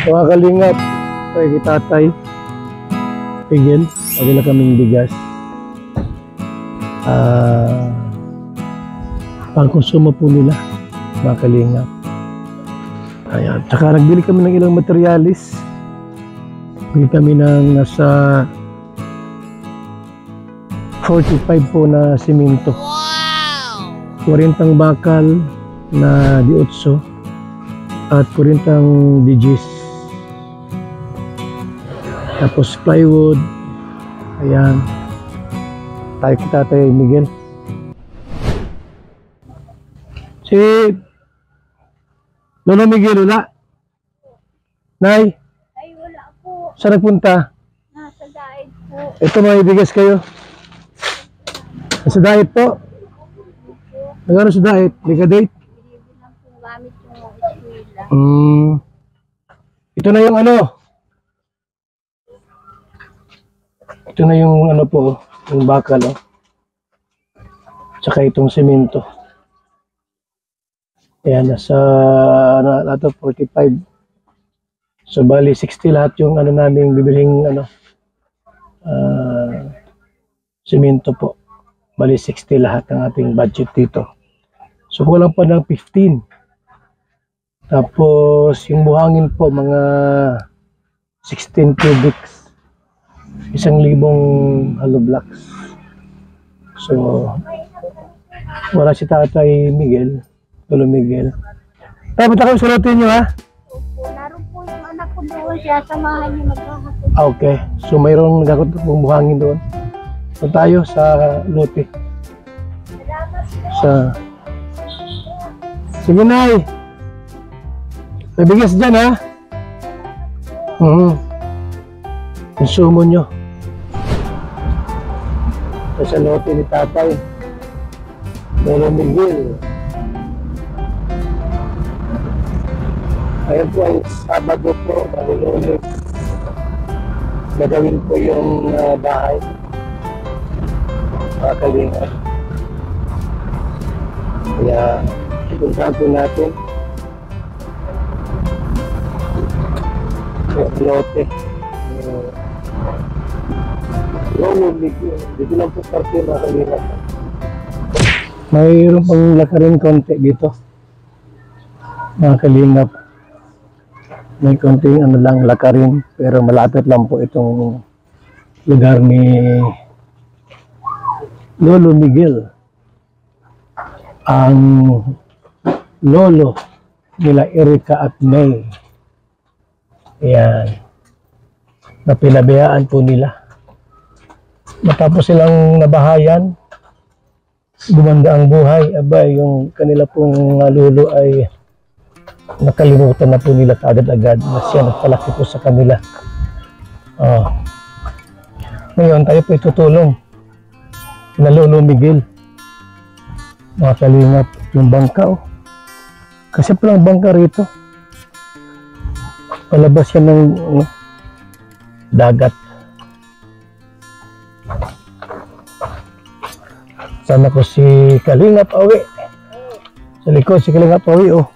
Mga kalingap, kay tatay, Miguel, pagila kaming bigas. Pang-konsumo po nila, mga kalingap. Ayan, tsaka nagbili kami ng ilang materialis. Bili kami ng nasa 45 po na simento. Wow! 40 bakal na di-8 at 40 digis. Tapos plywood. Ayan. Tayo kita tayo Miguel. Si Lolo Miguel wala? Nay? Ay wala po. Saan nagpunta? Nasa diet po. Ito may bigas kayo. Sa diet po? Nagano sa diet? May ka-date? Hindi lang po gamit yung eskwela. Ito na yung ano? Ito na yung ano po, yung bakal oh. Tsaka itong semento. Ayan, nasa nato 45. So bali 60 lahat yung ano namin bibiling ano semento po. Bali 60 lahat ng ating budget dito. So kulang pa ng 15. Tapos yung buhangin po mga 16 cubics. 1,000 hollow blocks. So wala si Tatay Miguel, Lolo Miguel. Tapos ako salutin nyo ha. Opo, naroon po yung anak ko doon. Siya samahan niyo maghahapon. Okay, so mayroong nagkakot pong buhangin doon. So tayo sa lote. Sa sige Nay. May bigas dyan ha. Konsumo nyo. Ito sa lote ni Tatay Lolo Miguel. Ayan po ay Sabado po, Lunes. Gagawin po yung bahay. Mga kalingap. Kaya ipuntahan po natin yung lote. Lolo Miguel. Dito lang po parte mga kalingap. Mayroon pang lakarin konti dito. Mga kalingap. May konting ano lang lakarin pero malapit lang po itong lugar ni Lolo Miguel. Ang lolo nila Erica at May. Ayan. Napinabayaan po nila. Matapos silang nabahayan, gumanda ang buhay. Abay, yung kanila pong lolo ay nakalimutan na po nila agad-agad na siya nagpalaki po sa kanila. Ngayon, tayo po itutulong na Lolo Miguel. Mga kalingap, yung bangka oh. Kasi palang bangka rito. Palabas yan ng dagat. Sana po si Kalingap Awi. Sa likod si Kalingap Awi oh.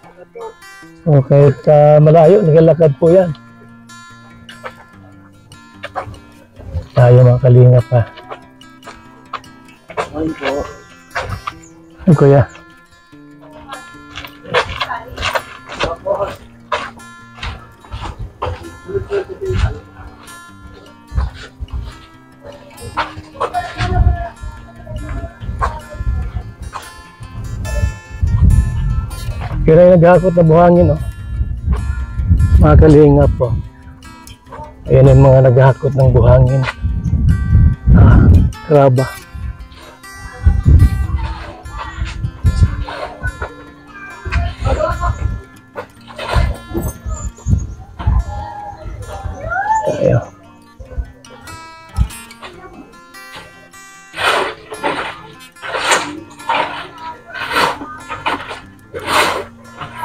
So kahit malayo, nagalakad po yan. Tayo mga kalingap ha. Ano po? Ano kuya? Kaya yung naghakot na buhangin oh. Mga kalingap po. Ayan yung mga naghakot ng buhangin. Kraba. Ayan.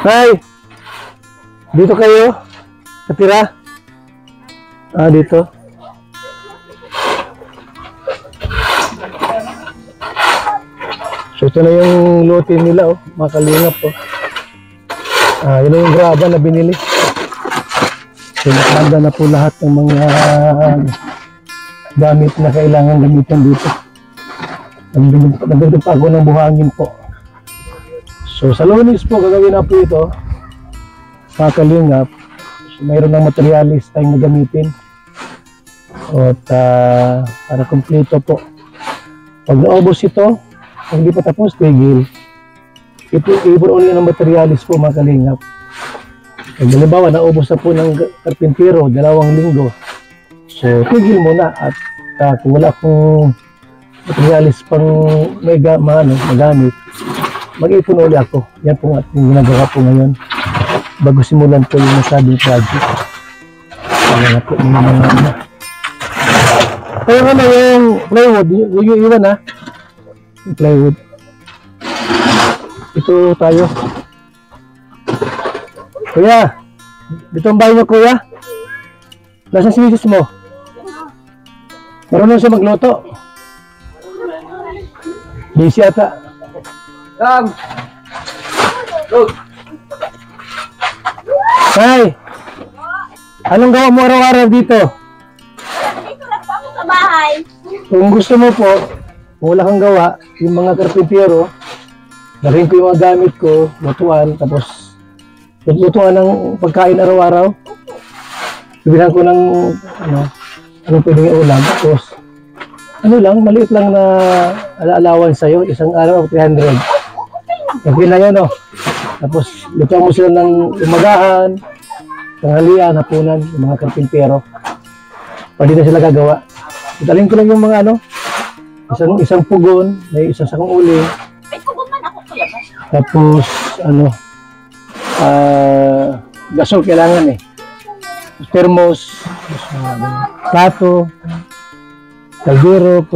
Hi! Dito kayo? Katira? Dito. So ito na yung lote nila oh, mga kalingap oh. Yun na yung graba na binili. So, nakahanda na po lahat ng mga gamit na kailangan gamitin dito. Nagdagdag pa ako ng buhangin po. So, sa Lunes po, gagawin na po ito. Mga kalingap, so, mayroon ng materialis tayong gagamitin. At para kompleto po. Pag naubos ito, kung hindi pa tapos, tigil. Ipon ulit ng materialis po, mga kalingap. Pag halimbawa, naubos na po ng karpintero, 2 linggo. So, tigil muna. At kung wala akong materialis pang magamit, mag-ipon ulit ako. Yan po ating ginagawa po ngayon. Bago simulan po yung nasabing project. Kaya na po yung mga kaya nga yung plywood, yung iwan ha. Yung plywood. Ito tayo. Kuya, dito ang bahay niyo, kuya. Nasaan si misis mo? Marunong siya magluto. Busy ata. Hi! Anong gawa mo araw-araw dito? Dito lang po ako sa bahay. Kung gusto mo po, kung wala kang gawa, yung mga karpintero, dalhin ko yung mga gamit ko, lutuan, tapos lutuan ng pagkain araw-araw. Bibilang ko ng anong pwedeng ulam, tapos maliit lang na alaalawan sa'yo, isang araw 300. Okay na yan, no? Tapos lutuan mo sila ng umagahan, tanghalian, hapunan, yung mga karpintero. Pwede na sila gagawa. Dalhin ko lang yung mga isang pugon, may isang sakong uling. May tuguman ako, kuya. Tapos, gasol kailangan eh. Thermos, plato, kaldero,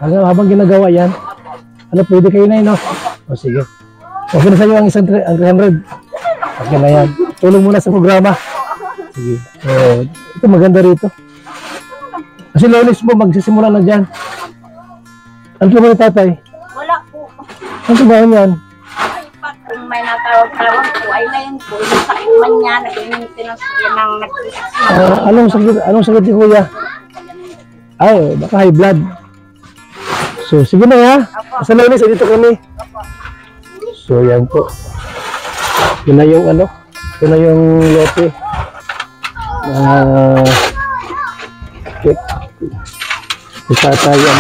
habang ginagawa yan, pwede kayo na yun, no? O sige. Okay na sa'yo ang 300. Okay na yan. Tulong muna sa programa. Sige. So, ito maganda rito. Kasi Lunes mo, magsisimula na dyan. Ano trabaho ni tatay? Wala po. Ano trabaho niyan? Ay, pag kung may natawag-tawag po, ay ngayon po, yung sakit man niya, nag-maintenance yan ang nag-maintenance. Anong sakit ni kuya? Ay, baka high blood. So, sige na ha. Sa Lunes, dito kami. So, yan po. Yun na yung yun na yung lote. Okay. Isa tayo,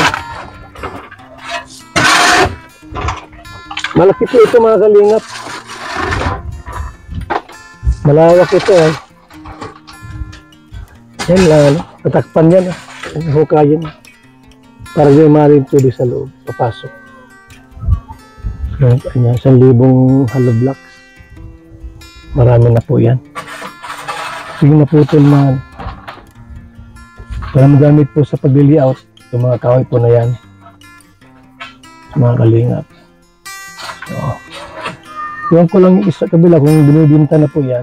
malaki po ito, mga kalingap. Malawak ito, Yan lang, tatakpan yan, hukayin. Para yung maaaring pwede sa loob, papasok. Kanya, 1,000 hollow blocks. Marami na po yan. Sige na po ito, para magamit po sa pag-layout, itong mga kahoy po na yan. Mga kalingap. So, yung ko lang yung isa kabila, kung binibinta na po yan,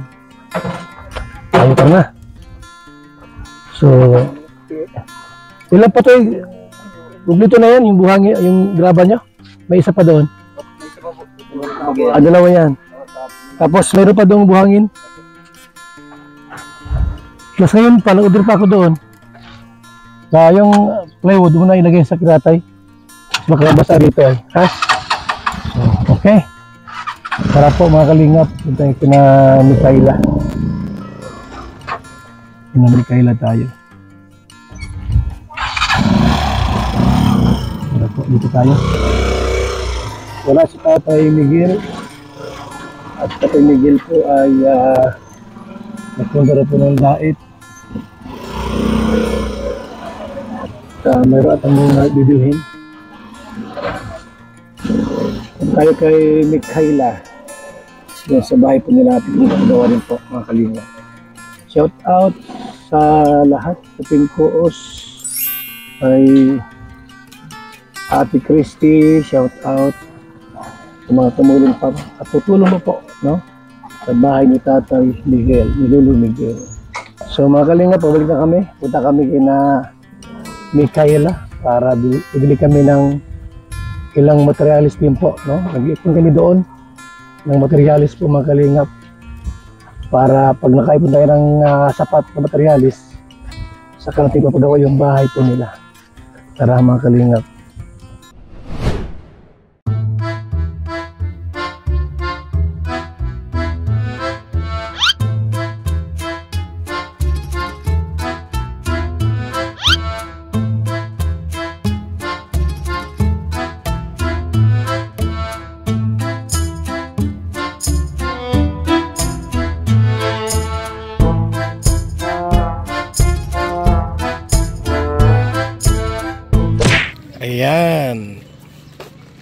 ayun ka na. So, ilan pa ito, guglito na yan, yung buhangin, yung graba nyo. May isa pa doon. Dalawa yan. Tapos, mayroon pa doon buhangin. Plus ngayon pa, nag-order pa ako doon. Yung plywood muna ilagay sa kiratay. Makabasa dito ha? So, okay. Para po mga kalingap, punta yung kina Mikaela. Kina Mikaela tayo. Para po, dito tayo. Wala si Tatay Miguel. At Tatay Miguel po ay nagpunta po ng dait. Mayroon at ang mga bibilhin. Tayo kay Mikaela. Doon sa bahay po nila natin. Nagawa rin po mga kalinga. Shout out sa lahat sa Team Koos. Ay Ate Christy. Shout out sa mga tumulong pa. At tutulong mo po, no? Sa bahay ni Tatay Miguel. Ni Lolo Miguel. So mga kalinga, pabalik na kami. Punta kami kina Mikaela para ibili kami ng ilang materialis din po, no? Nag-iipon kami doon ng materialis po mga kalingap para pag nakaipon tayo ng sapat na materialis, saka natin papagawa yung bahay po nila. Tara mga kalingap. Ayan.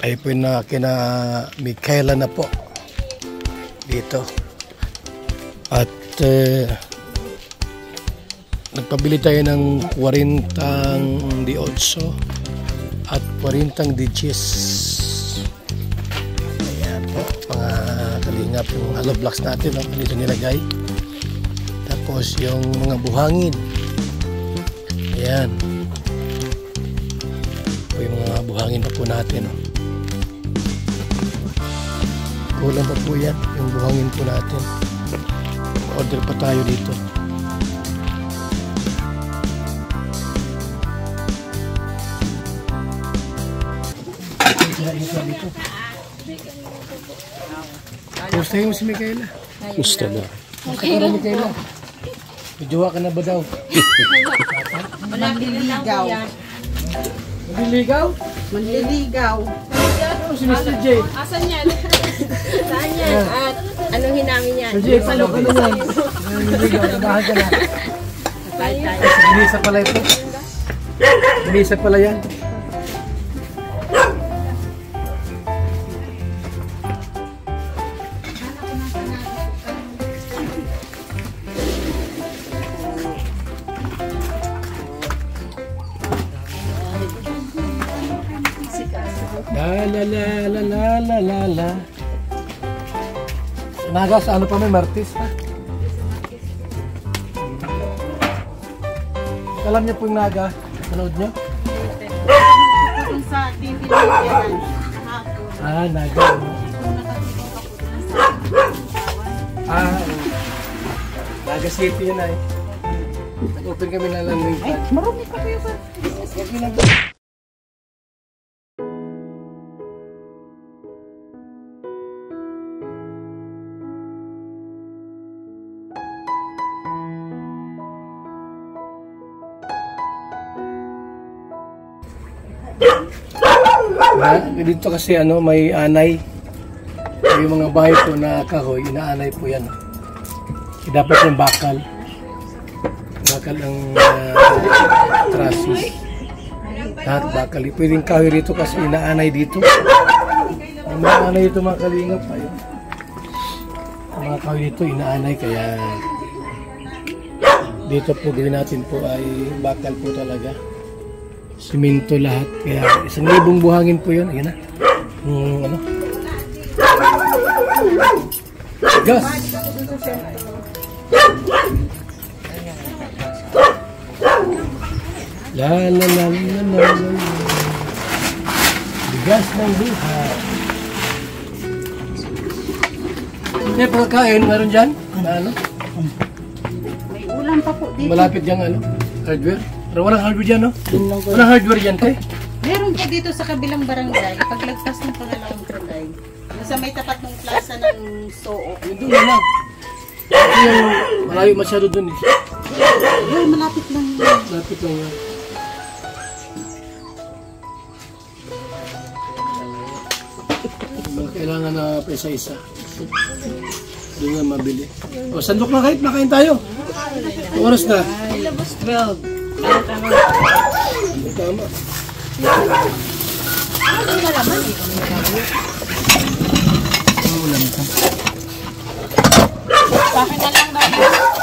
Tayo po na kina Micaela na po. Dito. At nagpabili tayo ng 40 di 8 at 40 di 10. Ayan po. Mga kalingap yung hollow blocks natin. No? Dito nilagay. Tapos yung mga buhangin. Ayan. Yung mga buhangin pa po natin. Oh. Kulang pa po yan. Yung buhangin po natin. Order pa tayo dito. Gusto mo si Micaela? Gusto na. Okay na Micaela. Medyo ka na ba daw? Manliligaw. Manliligaw? Manliligaw. Ano si Mr. J? Asan yan? Saan yan? At anong hinamin yan? Mr. J, paano ka na yan? Manliligaw, nabahan ka na. Binisa pala ito. Binisa pala yan. La la la la la la la. Naga sa ano pa may Martis pa? Alam niyo po yung Naga? Manood niyo? Sa TV lang yan. Ah, Naga. Naga City yun ay. Nag-open kami na lang ng Ay, marami pa kayo sa dito kasi ano may anay. Yung mga bahay po na kahoy, inaanay po yan. Dapat yung bakal. Bakal ang trusses. Lahat bakal. Pwedeng kahoy rito kasi inaanay dito. Ang mga anay dito mga kalingap. Ayun. Ang mga kahoy dito inaanay kaya dito po gawin natin po ay bakal po talaga. Simento lahat. Kaya 1,000 buhangin po yun. Ayan na. Ano? Gas! La la la la la la. Bigas ng buhay. Hindi, pagkain, meron dyan? Ano? may ulam pa po dito. Malapit dyan, ano? Hardware? Pero walang hardware dyan, no? Walang hardware dyan, te? Meron po dito sa kabilang barangay. Paglagpas ng pangalawang tulay. Sa may tapat ng plaza ng Soo. Yun doon na lang. Kasi yung malayo masyado doon eh. Ay, malapit lang yun. Malapit lang yan. Kailangan na isa-isa. Doon nga mabili. O, sandok na kahit makain tayo. Oras na. Ilabas 12. Tama. Ano na naman eh. Ulam ka. Sa akin na lang daw.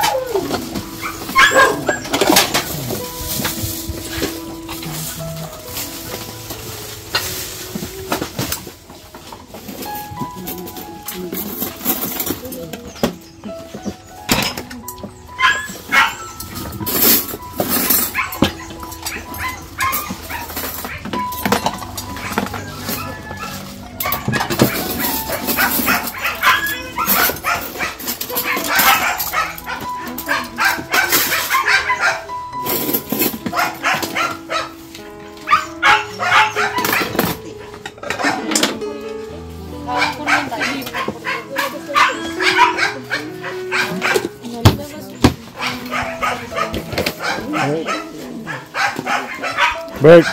Bert.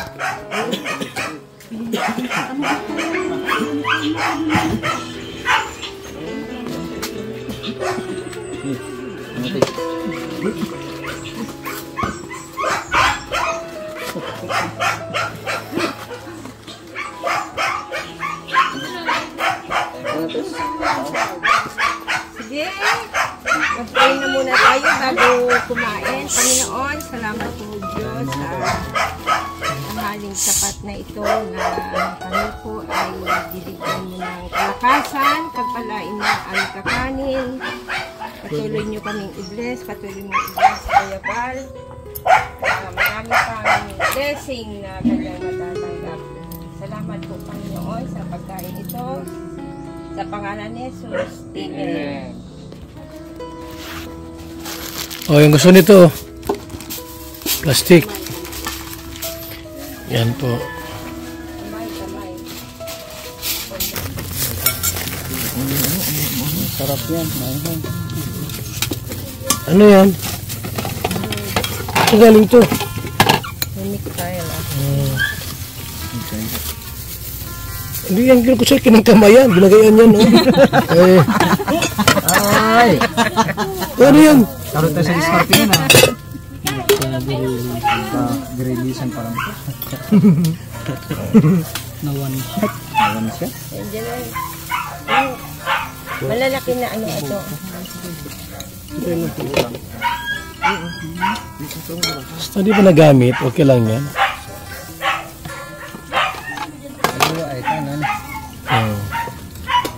Sige, mag-pray na muna tayo bago kumain. Panginoon, salamat po Diyos sa tanghaling sapat na ito na kami po ay bibigyan mo ng kalakasan, pagpalain mo ang aming kakanin. Patuloy niyo kaming i-bless, patuloy mo i-bless Kuya Val. Marami pang blessing na kanyang matatanggap. Salamat po Panginoon sa pagkain ito. Sa pangalan ni Jesus. Amen. Oh, yung gusto nito. Plastic. Yan po. Kamay, kamay. Sarap yan. Ano yan? Ang galing to. Mimik tayo lang. Hindi yan ko sa kinangkamayan. Binagayan yan, no? Ay! Ano yan? Karoon tayo sa Scorpion ah. Dirilisan parang. Nawan shot. Nawan shot? Nandiyan na. Malalaki na ano ito. Basta di pa nagamit, okay lang yan. Ay, tanan. Oh.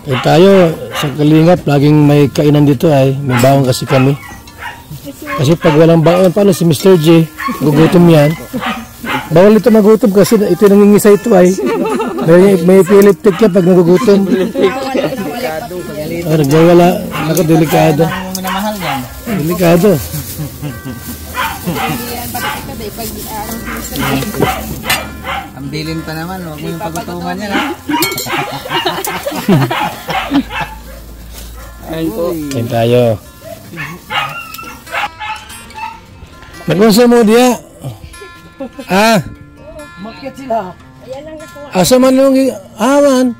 Eh tayo, sa Kalingap, laging may kainan dito ay. May baon kasi kami. Kasi pag walang baon, paano si Mr. J? Gugutom yan. Bawal ito magutom kasi ito nangingisa ito ay. May epileptic ka pag nagugutom. Ah, nagwawala. Ako, delikado. Ang minamahal yan. Delikado. Ang bilin pa naman. Huwag mo yung pagutuman yan ha. Ayun po. Kain tayo. Nagpunsa mo diya. Ah. Makyat sila. Asa man nung awan.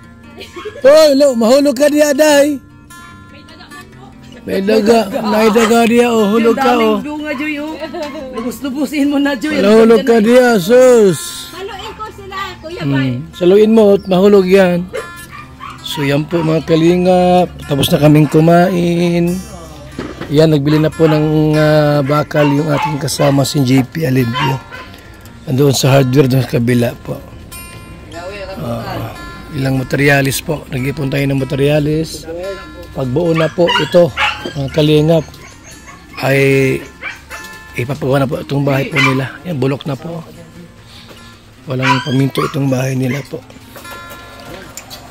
Oy, lo, mahulog ka diya, day. May daga. May daga diya, oh. Hulog ka, oh. Bunga, Joy, oh. Lubus-lubusin mo na, Joy. Mahulog ka diya, sus. Haluin ko sila, Kuya Val. Saluin mo, at mahulog yan. So, yan po mga kalingap. Tapos na kaming kumain. Yan, nagbili na po ng bakal yung ating kasama, si JP Alibio. Andoon sa hardware, doon sa kabila po. Ilang materialis po. Nag-ipon tayo ng materialis. Pagbuo na po ito, mga kalingap, ay ipapagawa na po itong bahay po nila. Yan, bulok na po. Walang paminto itong bahay nila po.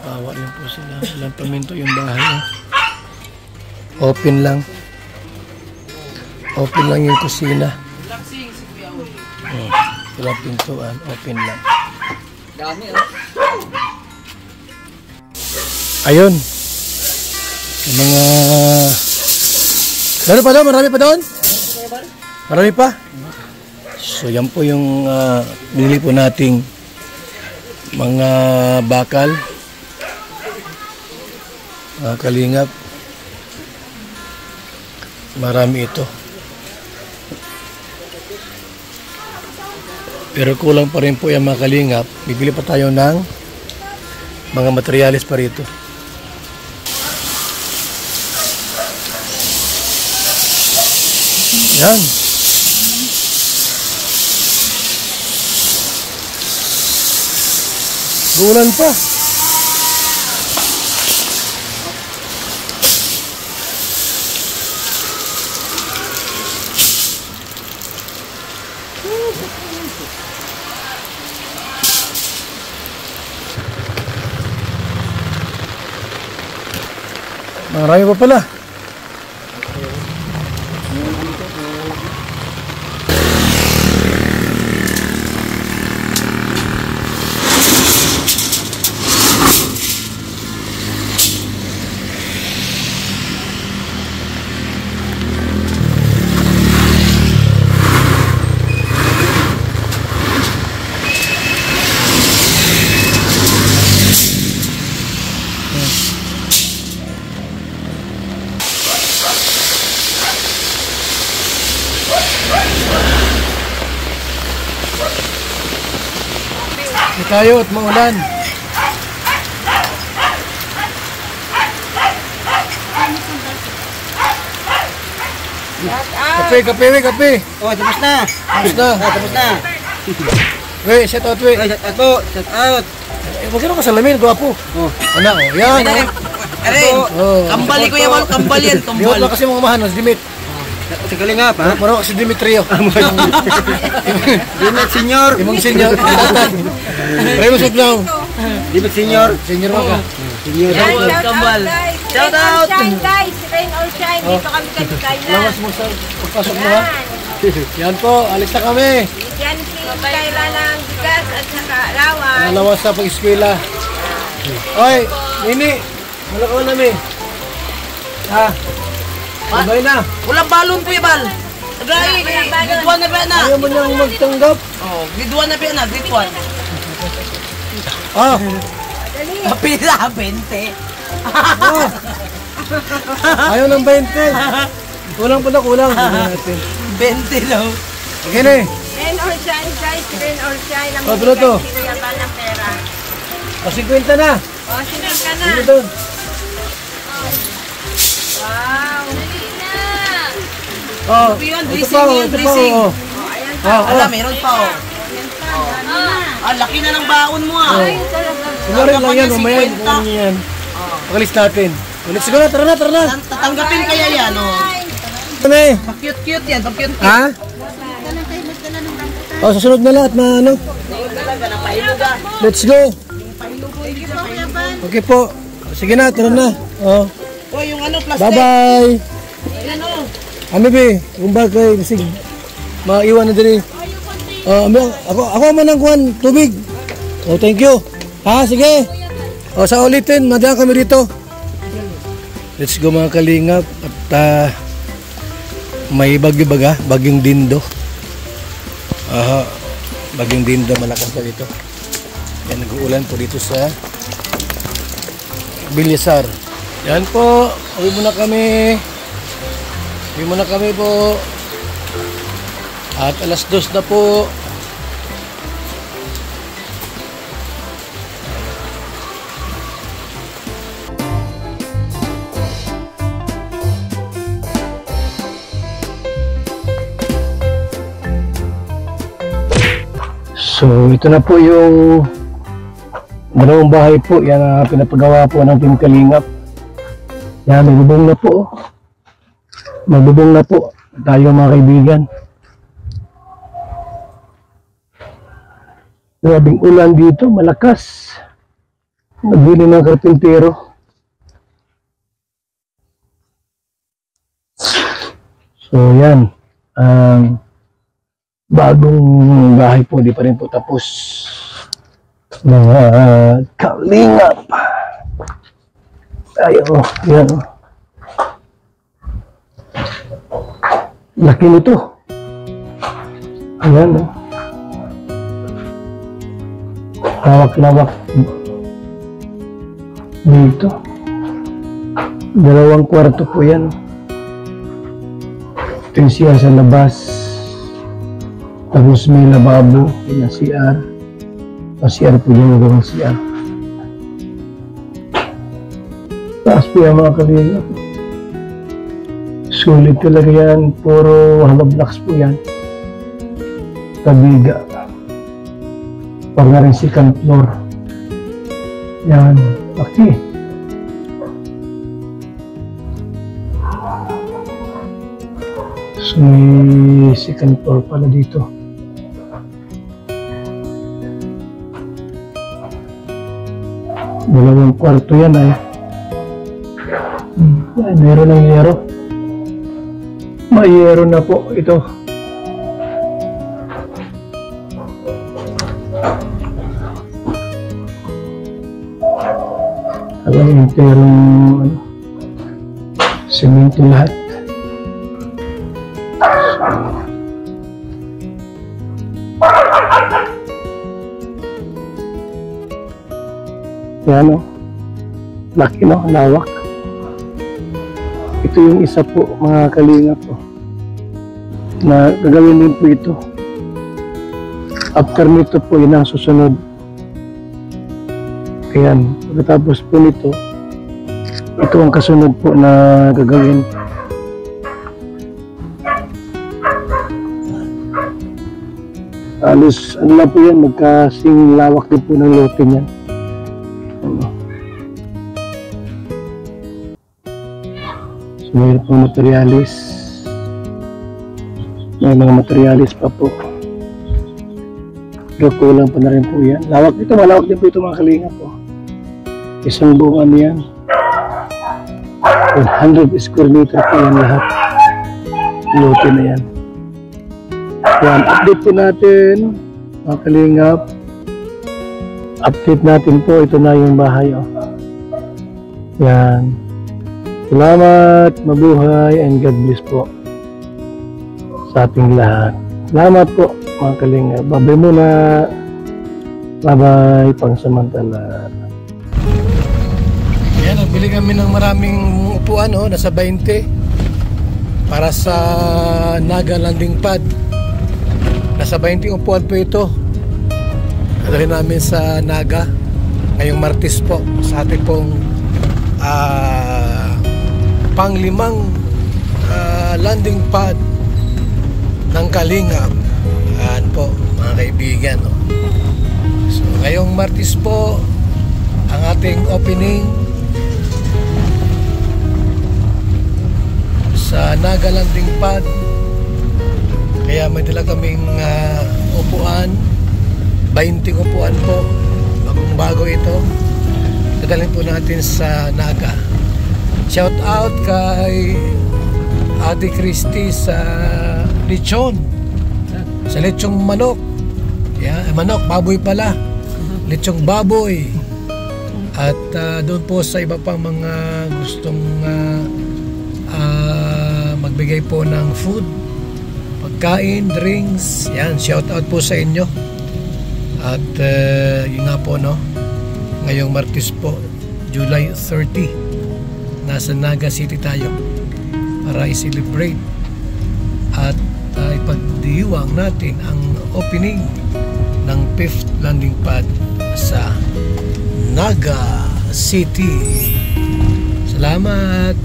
Awa lang po sila. Walang paminto yung bahay. Open lang. Open lang yung kusina. Walang pintuan. Open lang. Dami oh. Ayun. Yung mga... Meron pa doon? Marami pa doon? Marami pa? So yan po yung binili po nating mga bakal. Kalingap. Marami ito. Pero kulang pa rin po yung mga kalingap. Bibili pa tayo ng mga materialis pa rito. Yan. Bulan pa. Marami pa pala. Di tayo at maulan. Kape. Oh, tapos na. Tapos na. Tapos na. We, shout out, we. Shout out po. Shout out. Huwag ka na kasalamin, gwapo. Oh. Ano, yan. Arin, Oh. kambali ko yan, kambali yan, Di kambal. ba kasi mga mahanos, Dimit. Sa kalingap, ha? Maro si Dimitrio. Dimit senior. Imong senior. Pray mo sugnaw. Dimit senior. Senior mo ka. Senior. Yan, Kambal, shout kambal. out guys. Shout Rain or out. shine guys. Rain or shine. Dito kami kailan. Lawas mo sa pagpasok mo ha. Yan. Yan po, alis na kami. Yan si Kayla ng bigas at saka lawan. Lawas sa pag-eskwela. Oy, Nini. Malakaw namin. Ha? Sabay na. Walang balon po ibal. Agay, grade 1 na ba na? Ayaw mo niyang magtanggap. Oh, grade 1 na ba na, grade 1. Ah, Pila, 20. ayaw ng 20. Kulang pa na kulang. Tignan natin. 20 daw. Okay na eh. Rain or shine guys. Rain or shine. Ang Oh, tulo to. sino yaman ng pera. O, 50 na. O, sino ka na? Sino doon? Wow. Oh, Yun, ito blessing pa, yun, ito pa. blessing. Oh. Ala, meron pa oh. Ah, laki na ng baon mo ah. Siguro lang yan, mamaya. Ano yan? Pakalis natin. Let's go na, tara na. Tatanggapin kaya yan oh. Ano eh? Pa-cute-cute yan, pa-cute. Ha? O, susunod na lahat na ano. Let's go. Okay po. Sige na, tara na. Oh. Oh, yung ano, plastic. Bye-bye. Ano? Ano be? Kung bakit sige. Maiwan na diri. Ako man ang kuhan, tubig. Oh, thank you. Ha, sige. O, sa ulitin, madaan kami dito. Let's go mga kalingap. At may bagyo baga, bagyong dindo. Bagyong dindo, malakas pa dito. Yan, nag-uulan po dito sa Bilyasar. Yan po, uwi muna kami. Uwi muna kami po. At alas 2 na po. So, ito na po yung dalawang bahay po. Yan ang pinapagawa po ng Team Kalingap. Yan, may bubong na po. May bubong na po tayo mga kaibigan. Grabing ulan dito, malakas. Nagbili ng karpintero. So, yan. Bagong bahay po, di pa rin po tapos. Mga kalingap. Ayo, yan. Laki nito. Ayan, oh. Lawak-lawak. Dito. 2 kwarto po yan. Ito yung CR sa labas. Tapos may lababo, may CR. CR po yung gawang CR. Taas po yung mga kalingap. Sulit talaga yan. Puro hollow blocks po yan. Tabiga. Pag na rin second floor. Yan. Okay. So may second floor pala dito. Dalawang kwarto yan ay. Ay, meron ng yero. May yero na po ito. Alam yung perong semento lahat. Yan o. Laki no, lawak. Ito yung isa po mga kalingap po. Na gagawin din po ito. After nito po yun ang susunod. Ayan, pagkatapos po nito, ito ang kasunod po na gagawin. Alos, ano lang po yan, magkasing lawak din po ng lote niyan. So, mayroon po materialis. May mga materialis pa po. Pero kulang pa na rin po yan. Lawak ito, malawak din po ito mga kalinga po. Isang buong ano yan. 100 square meter po yan lahat. Lote na yan. Yan, update po natin mga kalingap. Update natin po, ito na yung bahay. Oh. Yan. Salamat, mabuhay, and God bless po sa ating lahat. Salamat po mga kalingap. Babay muna. Bye-bye, pangsamantala. Yan, nagbili kami ng maraming upuan, oh, nasa 20 para sa Naga landing pad. Nasa 20 upuan po ito. Dadalhin namin sa Naga ngayong Martes po sa ating pong panglimang landing pad ng Kalingap. Yan po mga kaibigan, oh. So ngayong Martes po ang ating opening sa Naga landing pad. Kaya may dala kaming upuan, 20 upuan po, bagong-bago ito. Dadalhin po natin sa Naga. Shout out kay Ate Christy sa lechon, sa lechong manok. Yeah, manok, baboy pala. Lechong baboy. At doon po sa iba pang mga gustong magbigay po ng food, pagkain, drinks, yan, shout out po sa inyo. At yun nga po, no, ngayong Martes po, July 30, nasa Naga City tayo para i-celebrate at ipagdiwang natin ang opening ng 5th landing pad sa Naga City. Salamat.